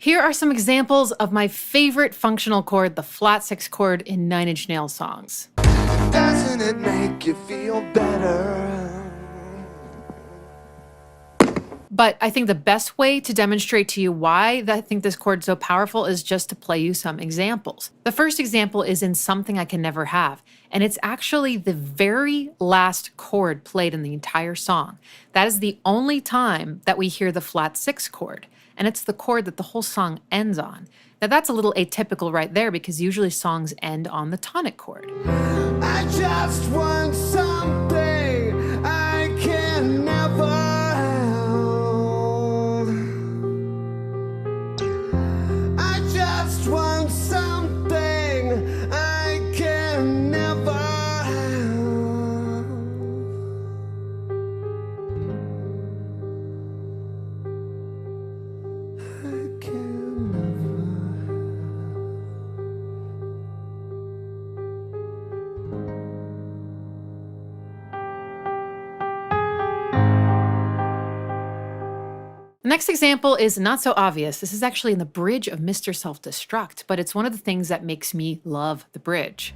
Here are some examples of my favorite functional chord, the flat 6 chord in Nine Inch Nails songs. Doesn't it make you feel better? But I think the best way to demonstrate to you why I think this chord's so powerful is just to play you some examples. The first example is in Something I Can Never Have, and it's actually the very last chord played in the entire song. That is the only time that we hear the flat 6 chord, and it's the chord that the whole song ends on. Now that's a little atypical right there because usually songs end on the tonic chord. I just want something I can never have. I just want something I can never have. I can never. The next example is not so obvious. This is actually in the bridge of Mr. Self-Destruct, but it's one of the things that makes me love the bridge.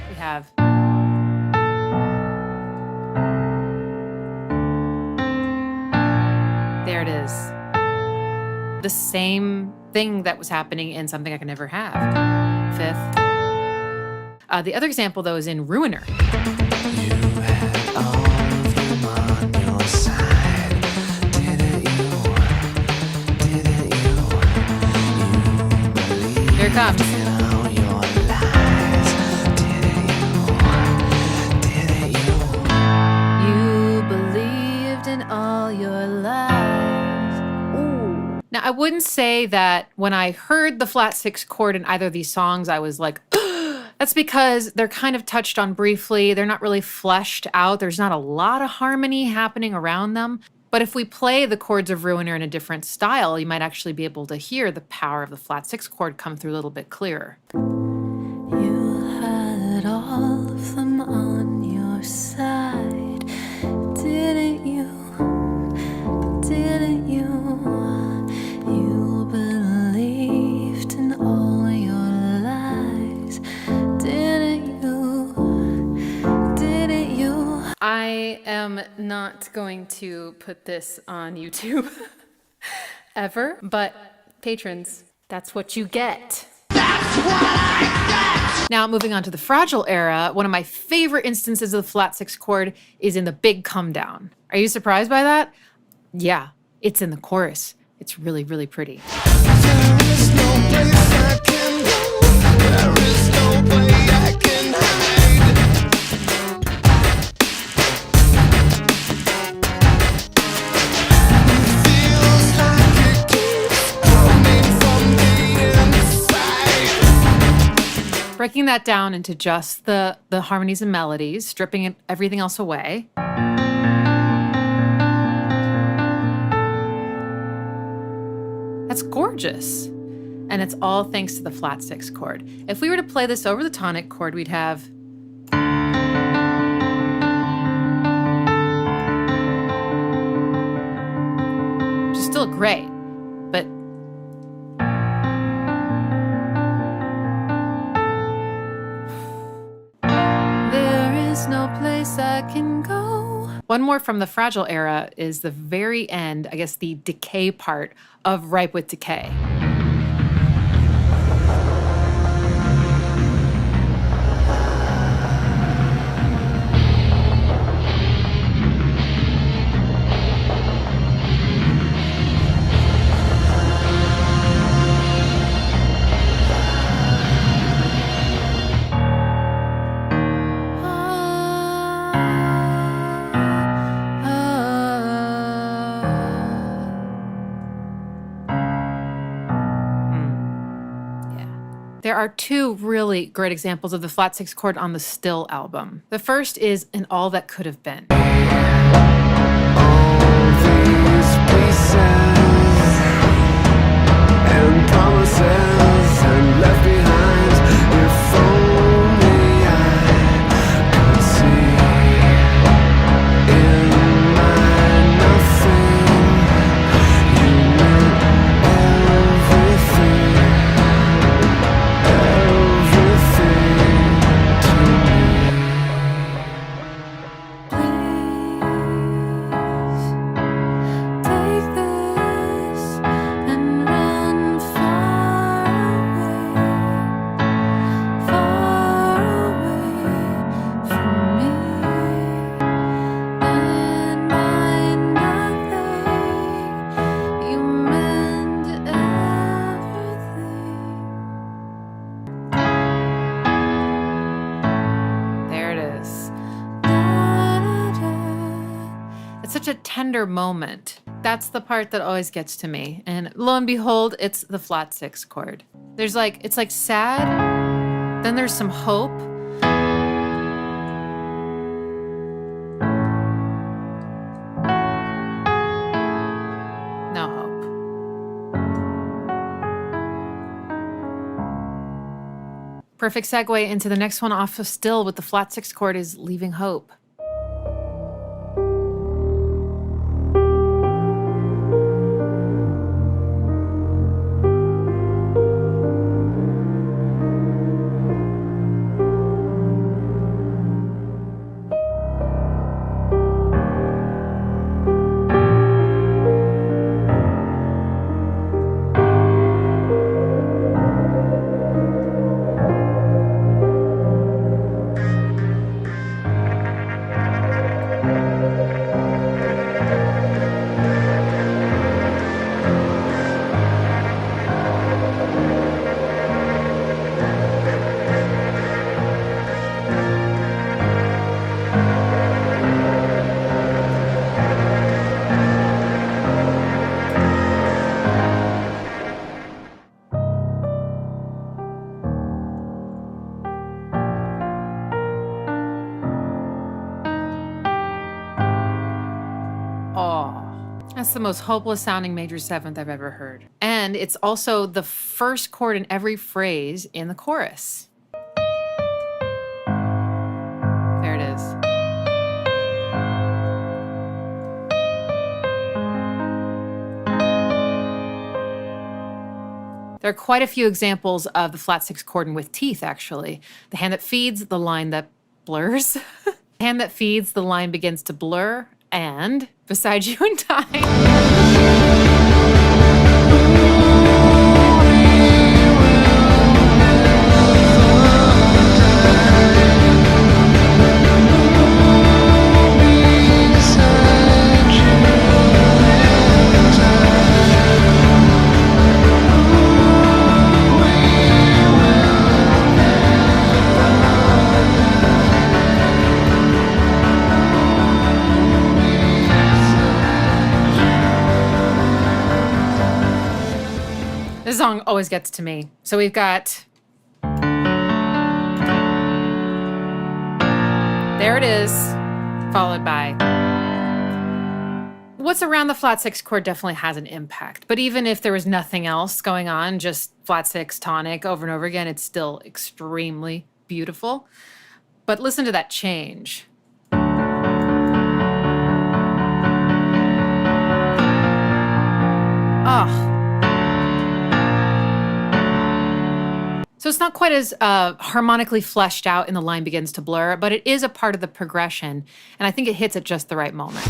We have there it is. The same thing that was happening in Something I Can Never Have. Fifth. The other example, though, is in Ruiner. You had all of them on your side, didn't you? Didn't you? You believed Here it comes. in all your lies, didn't you? Didn't you? You believed in all your lies. Ooh. Now, I wouldn't say that when I heard the flat 6 chord in either of these songs, I was like, that's because they're kind of touched on briefly. They're not really fleshed out. There's not a lot of harmony happening around them. But if we play the chords of Ruiner in a different style, you might actually be able to hear the power of the flat 6 chord come through a little bit clearer. You had all of them on your side, didn't you? Didn't you? You believed in all your lies, didn't you? Didn't you? I am not going to put this on YouTube ever, but patrons, that's what you get. Now, moving on to the Fragile era, one of my favorite instances of the flat 6 chord is in the big come down. Are you surprised by that? Yeah, it's in the chorus. It's really, really pretty. There is no place I can go. There is no way I can hide. It feels like it keeps coming from the inside. Breaking that down into just the harmonies and melodies, stripping everything else away. That's gorgeous. And it's all thanks to the flat 6 chord. If we were to play this over the tonic chord, we'd have which is still great, but there is no place I can go. One more from the Fragile era is the very end, I guess the decay part of Ripe with Decay. There are two really great examples of the flat six chord on the Still album. The first is In All That Could Have Been. All these pieces and promises and left behind. If only I could see in my nothing, you meant everything, everything to me. Take this and run far away from me and my nothing. You meant everything. There it is. Da-da-da. It's such a tender moment. That's the part that always gets to me. And lo and behold, it's the flat six chord. It's like sad, then there's some hope. No hope. Perfect segue into the next one off of Still with the flat six chord is Leaving Hope. That's the most hopeless sounding major seventh I've ever heard. And it's also the first chord in every phrase in the chorus. There it is. There are quite a few examples of the flat six chord with teeth, actually. The hand that feeds, the line that blurs. The hand that feeds, the line begins to blur. And Beside You in Time. This song always gets to me. So we've got... There it is, followed by... What's around the flat six chord definitely has an impact. But even if there was nothing else going on, just flat six tonic over and over again, it's still extremely beautiful. But listen to that change. Oh. So it's not quite as harmonically fleshed out in The Line Begins to Blur, but it is a part of the progression, and I think it hits at just the right moment.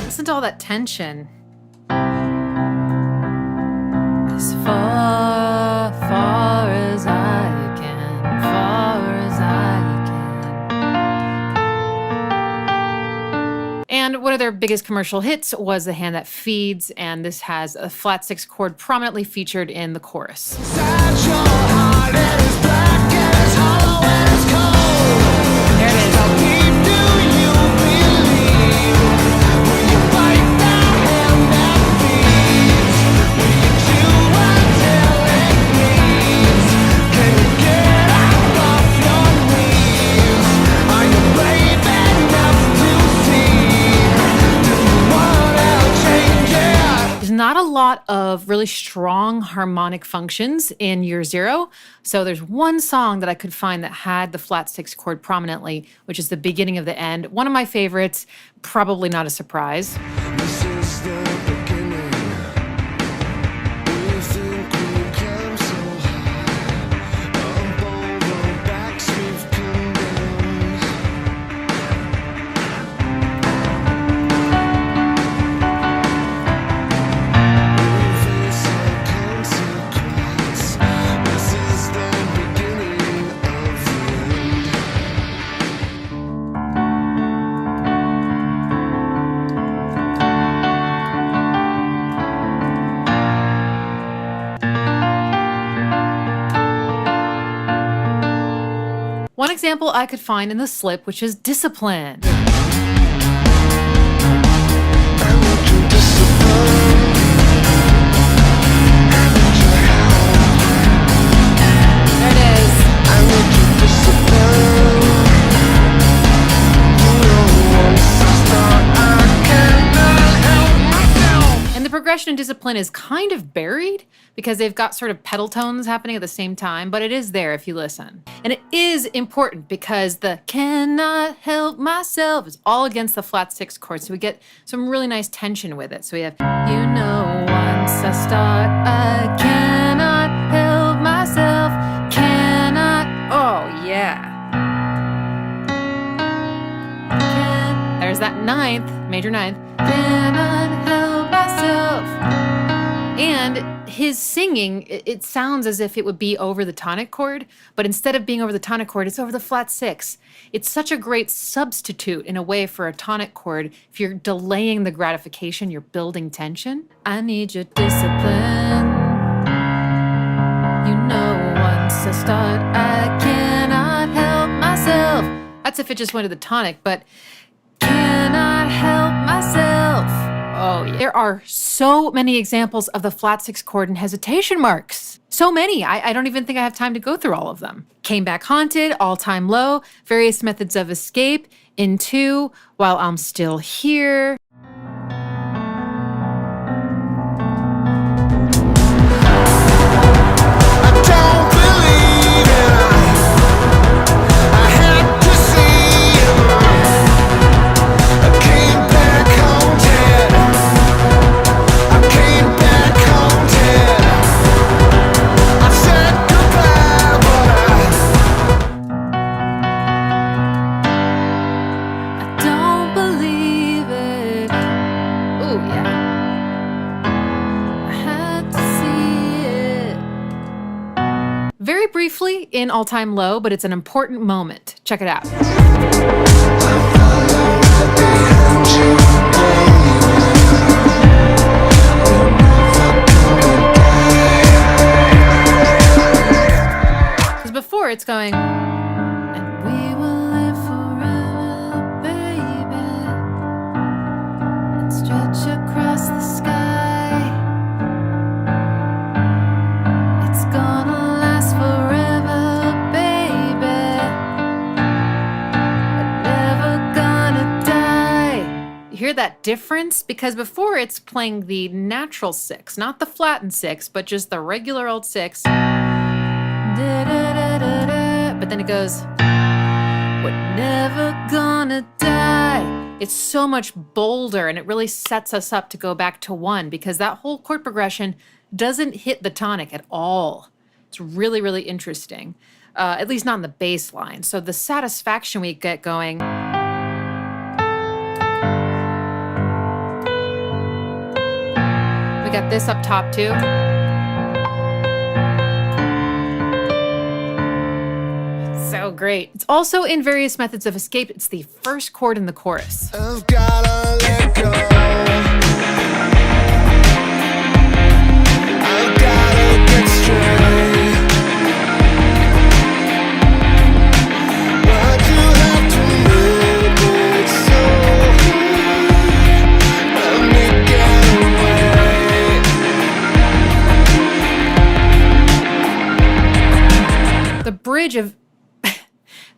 Listen to all that tension. One of their biggest commercial hits was The Hand That Feeds, and this has a flat 6 chord prominently featured in the chorus. Inside your heart, it is black and it's hollow and it's cold. There it is. How deep do you believe when you bite that hand that feeds? When you chew until it bleeds? Can you get up off your knees? Are you brave enough to see? Do you wanna change it? There's not a lot of really strong harmonic functions in Year Zero. So there's one song that I could find that had the flat 6 chord prominently, which is the beginning of the end. One of my favorites, probably not a surprise. This is the beginning. We think we climb so high. Up all the backs we've come down. We face our consequence. This is the beginning of the end. One example I could find in the slip, which is Discipline. I want your discipline. I want your help. There it is. I want your discipline. You know, once I start, I cannot help myself. And the progression in Discipline is kind of buried because they've got sort of pedal tones happening at the same time, but it is there if you listen. And it is important because the cannot help myself is all against the flat 6 chord, so we get some really nice tension with it. So we have, you know, once I start, I cannot help myself, cannot, oh yeah. There's that ninth, major ninth, cannot help myself. And his singing, it sounds as if it would be over the tonic chord, but instead of being over the tonic chord, it's over the flat 6. It's such a great substitute in a way for a tonic chord. If you're delaying the gratification, you're building tension. I need your discipline. You know, once I start, I cannot help myself. That's if it just went to the tonic, but cannot help myself. Oh, yeah. There are so many examples of the flat 6 chord and hesitation marks. So many. I don't even think I have time to go through all of them. Came Back Haunted, All Time Low, Various Methods of Escape, In 2, While I'm Still Here. I don't believe it. I had to see it. I came back haunted. I came back haunted. I said goodbye, I don't believe it. Ooh, yeah. I had to see it. Very briefly in All Time Low, but it's an important moment. Check it out. Because before it's going, And we will live forever, baby. And stretch across the sky. It's gonna last forever, baby. We're never gonna die. you hear that difference? Because before it's playing the natural 6, not the flattened 6, but just the regular old 6. But then it goes, we're never gonna die. It's so much bolder, and it really sets us up to go back to 1 because that whole chord progression doesn't hit the tonic at all. It's really, really interesting, at least not in the bass line. So the satisfaction we get going. We got this up top too. So great. It's also in Various Methods of Escape. It's the first chord in the chorus. I've gotta let go. I gotta get straight. Why'd you have to make it so hard? Let me get away. The bridge of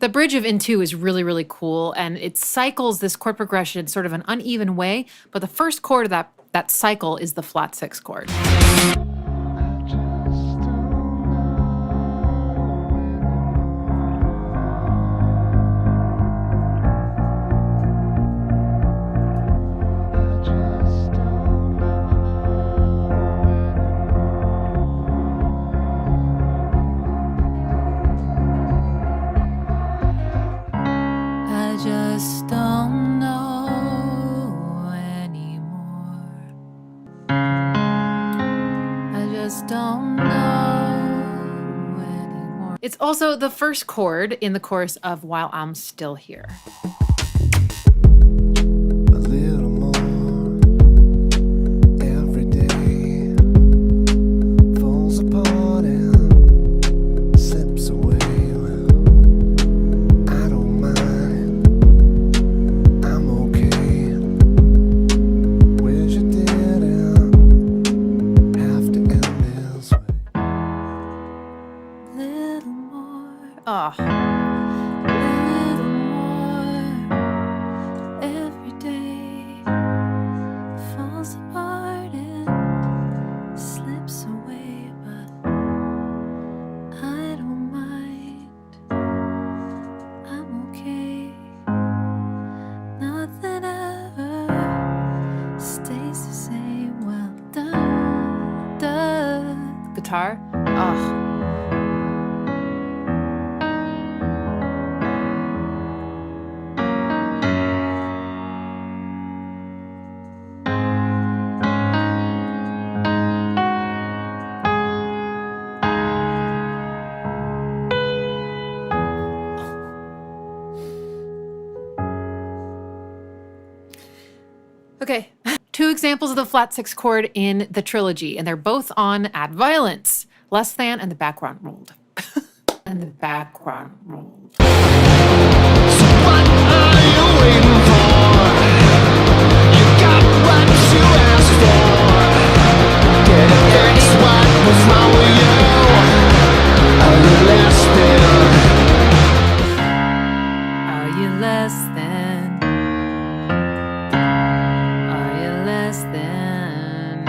the bridge of In Two is really, really cool, and it cycles this chord progression in sort of an uneven way, but the first chord of that cycle is the flat 6 chord. I just don't know anymore. I just don't know anymore. It's also the first chord in the chorus of While I'm Still Here. A little more every day falls apart and slips away. Well, I don't mind, I'm okay. Wish it didn't have to end this way. Little more, Oh, little more. Every day falls apart and slips away, but I don't mind. I'm okay. Nothing ever stays the same. Well, guitar. Oh. Okay, 2 examples of the flat 6 chord in the trilogy, and they're both on Add Violence, Less Than, and the background rolled. And the background rolled. So what are you waiting for? You got what you asked for. Get it, that's what was wrong with you. Are you less than? Are you less than? Are you less than?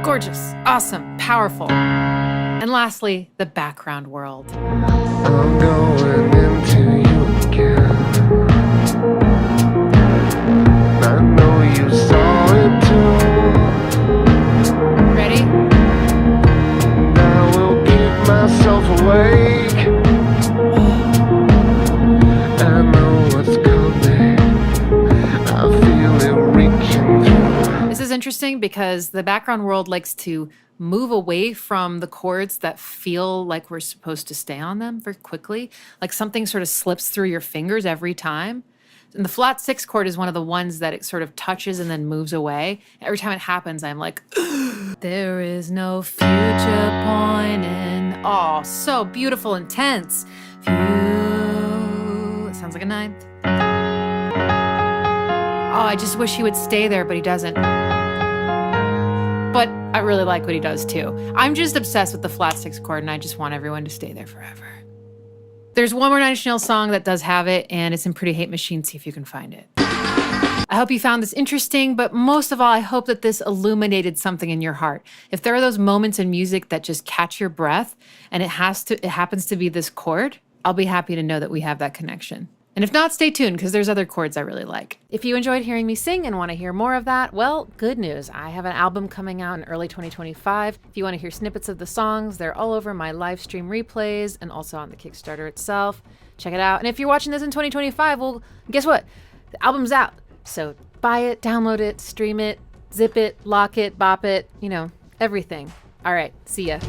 Gorgeous, awesome, powerful. And lastly, the background world. I'm going into you again. I know you saw it too. Ready? I will keep myself awake. I know what's coming. I feel it reaching through. This is interesting because the background world likes to move away from the chords that feel like we're supposed to stay on them very quickly. Like something sort of slips through your fingers every time. And the flat 6 chord is one of the ones that it sort of touches and then moves away. Every time it happens, I'm like, there is no future point in. Oh, so beautiful and tense. It sounds like a 9th. Oh, I just wish he would stay there, but he doesn't. But I really like what he does too. I'm just obsessed with the flat 6 chord, and I just want everyone to stay there forever. There's one more Nine Inch Nails song that does have it, and it's in Pretty Hate Machine. See if you can find it. I hope you found this interesting, but most of all, I hope that this illuminated something in your heart. If there are those moments in music that just catch your breath, and it happens to be this chord, I'll be happy to know that we have that connection. And if not, stay tuned, because there's other chords I really like. If you enjoyed hearing me sing and want to hear more of that, well, good news. I have an album coming out in early 2025. If you want to hear snippets of the songs, they're all over my live stream replays and also on the Kickstarter itself. Check it out. And if you're watching this in 2025, well, guess what? The album's out. So buy it, download it, stream it, zip it, lock it, bop it, everything. All right, see ya.